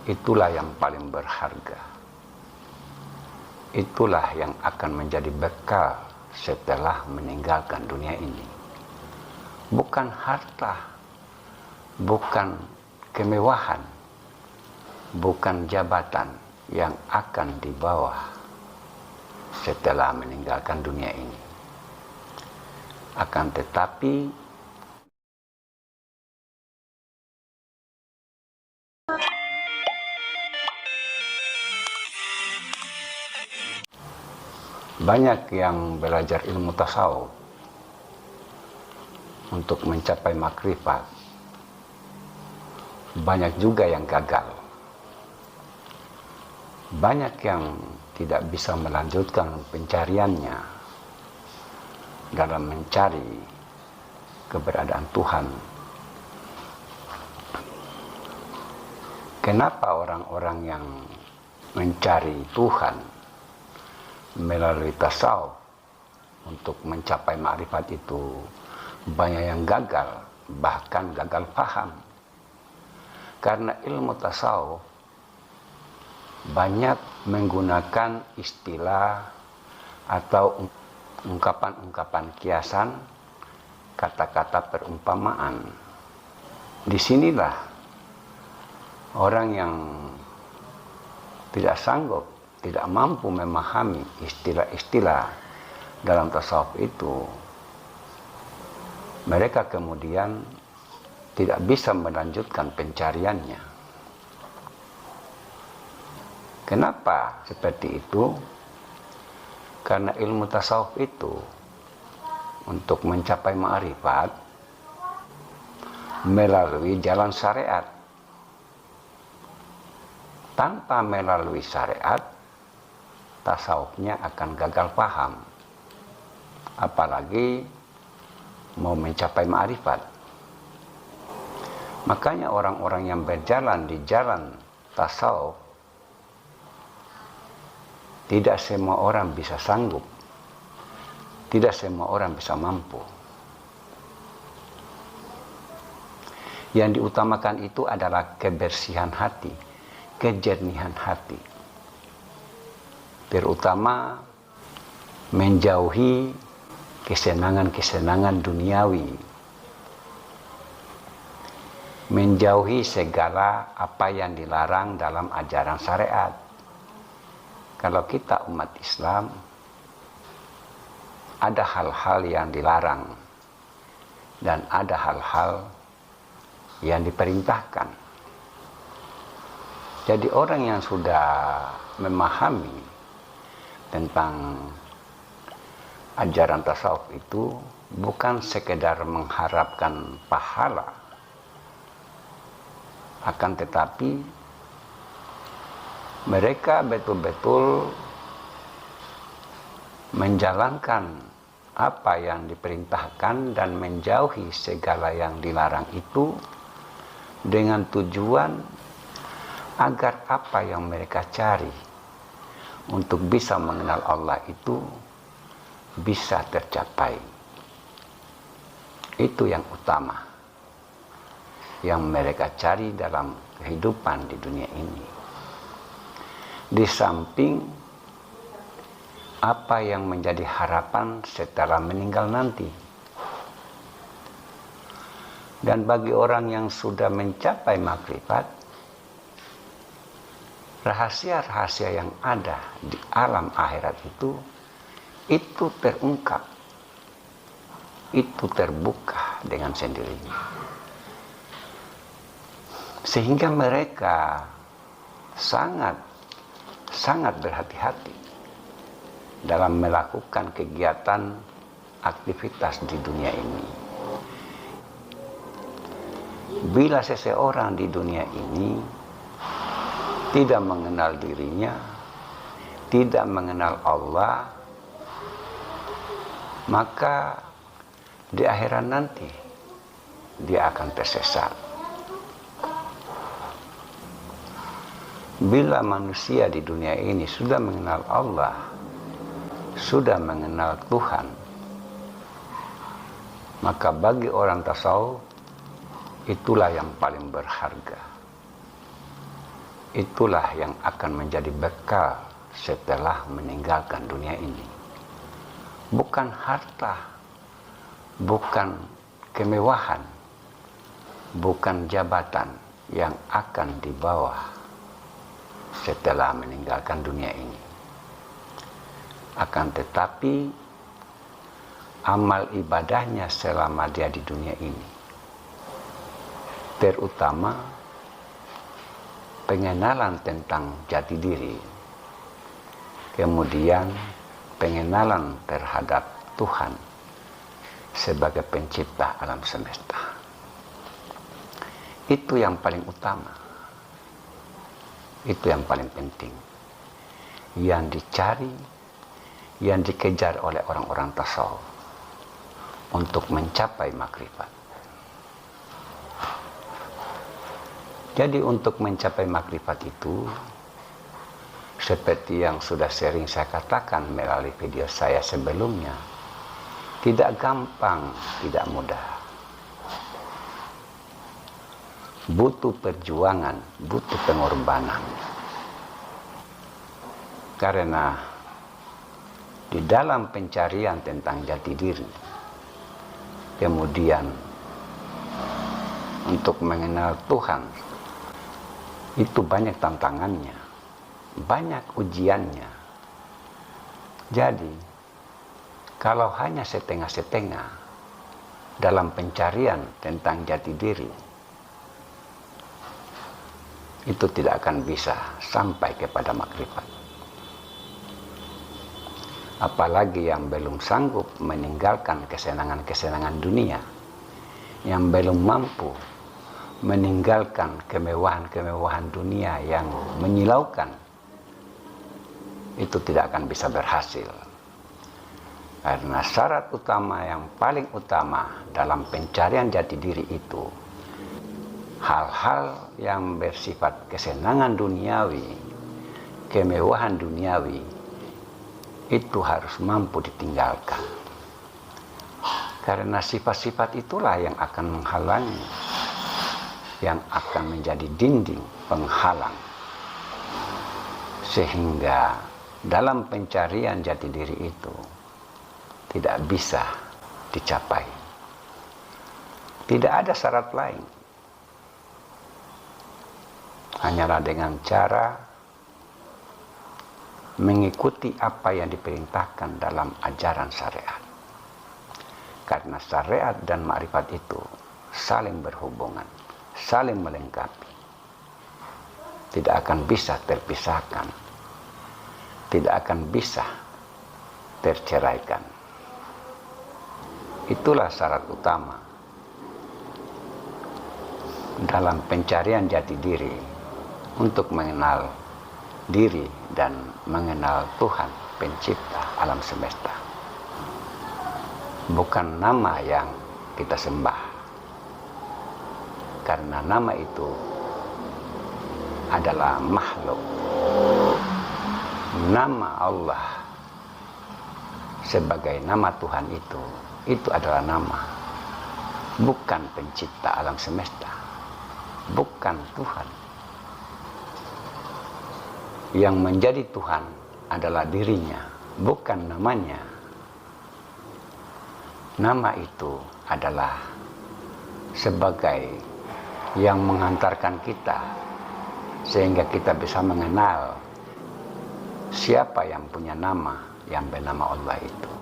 itulah yang paling berharga. Itulah yang akan menjadi bekal setelah meninggalkan dunia ini. Bukan harta, bukan kemewahan, bukan jabatan yang akan dibawa setelah meninggalkan dunia ini. Akan tetapi banyak yang belajar ilmu tasawuf untuk mencapai makrifat. Banyak juga yang gagal. Banyak yang tidak bisa melanjutkan pencariannya dalam mencari keberadaan Tuhan. Kenapa orang-orang yang mencari Tuhan melalui tasawuf untuk mencapai makrifat itu banyak yang gagal, bahkan gagal paham? Karena ilmu tasawuf banyak menggunakan istilah atau ungkapan-ungkapan kiasan, kata-kata perumpamaan. Disinilah orang yang tidak sanggup, tidak mampu memahami istilah-istilah dalam tasawuf itu, mereka kemudian tidak bisa melanjutkan pencariannya. Kenapa seperti itu? Karena ilmu tasawuf itu untuk mencapai ma'rifat melalui jalan syariat. Tanpa melalui syariat, tasawufnya akan gagal paham. Apalagi mau mencapai ma'rifat. Makanya orang-orang yang berjalan di jalan tasawuf, tidak semua orang bisa sanggup, tidak semua orang bisa mampu. Yang diutamakan itu adalah kebersihan hati, kejernihan hati. Terutama menjauhi kesenangan-kesenangan duniawi. Menjauhi segala apa yang dilarang dalam ajaran syariat. Kalau kita umat Islam, ada hal-hal yang dilarang dan ada hal-hal yang diperintahkan. Jadi orang yang sudah memahami tentang ajaran tasawuf itu bukan sekedar mengharapkan pahala, akan tetapi mereka betul-betul menjalankan apa yang diperintahkan dan menjauhi segala yang dilarang itu dengan tujuan agar apa yang mereka cari untuk bisa mengenal Allah itu bisa tercapai. Itu yang utama yang mereka cari dalam kehidupan di dunia ini. Di samping apa yang menjadi harapan setelah meninggal nanti. Dan bagi orang yang sudah mencapai makrifat, rahasia-rahasia yang ada di alam akhirat itu terungkap, itu terbuka dengan sendirinya. Sehingga mereka sangat berhati-hati dalam melakukan kegiatan aktivitas di dunia ini. Bila seseorang di dunia ini tidak mengenal dirinya, tidak mengenal Allah, maka di akhirat nanti dia akan tersesat. Bila manusia di dunia ini sudah mengenal Allah, sudah mengenal Tuhan, maka bagi orang tasawuf itulah yang paling berharga. itulah yang akan menjadi bekal setelah meninggalkan dunia ini. Bukan harta, bukan kemewahan, bukan jabatan yang akan dibawa setelah meninggalkan dunia ini. Akan tetapi amal ibadahnya selama dia di dunia ini, terutama pengenalan tentang jati diri, kemudian pengenalan terhadap Tuhan sebagai pencipta alam semesta. Itu yang paling utama, itu yang paling penting, yang dicari, yang dikejar oleh orang-orang tasawuf untuk mencapai makrifat. Jadi untuk mencapai makrifat itu, seperti yang sudah sering saya katakan melalui video saya sebelumnya, tidak gampang, tidak mudah. Butuh perjuangan, butuh pengorbanan. Karena di dalam pencarian tentang jati diri, kemudian untuk mengenal Tuhan, itu banyak tantangannya, banyak ujiannya. Jadi, kalau hanya setengah-setengah dalam pencarian tentang jati diri, itu tidak akan bisa sampai kepada makrifat. Apalagi yang belum sanggup meninggalkan kesenangan-kesenangan dunia, yang belum mampu meninggalkan kemewahan-kemewahan dunia yang menyilaukan, itu tidak akan bisa berhasil. Karena syarat utama yang paling utama dalam pencarian jati diri itu, hal-hal yang bersifat kesenangan duniawi, kemewahan duniawi, itu harus mampu ditinggalkan. Karena sifat-sifat itulah yang akan menghalangi, yang akan menjadi dinding penghalang, sehingga dalam pencarian jati diri itu tidak bisa dicapai. Tidak ada syarat lain, hanyalah dengan cara mengikuti apa yang diperintahkan dalam ajaran syariat. Karena syariat dan makrifat itu saling berhubungan, saling melengkapi, tidak akan bisa terpisahkan, tidak akan bisa terceraikan. Itulah syarat utama dalam pencarian jati diri untuk mengenal diri dan mengenal Tuhan pencipta alam semesta. Bukan nama yang kita sembah, karena nama itu adalah makhluk. Nama Allah sebagai nama Tuhan itu adalah nama, bukan pencipta alam semesta, bukan Tuhan. Yang menjadi Tuhan adalah dirinya, bukan namanya. Nama itu adalah sebagai yang menghantarkan kita sehingga kita bisa mengenal siapa yang punya nama yang bernama Allah itu.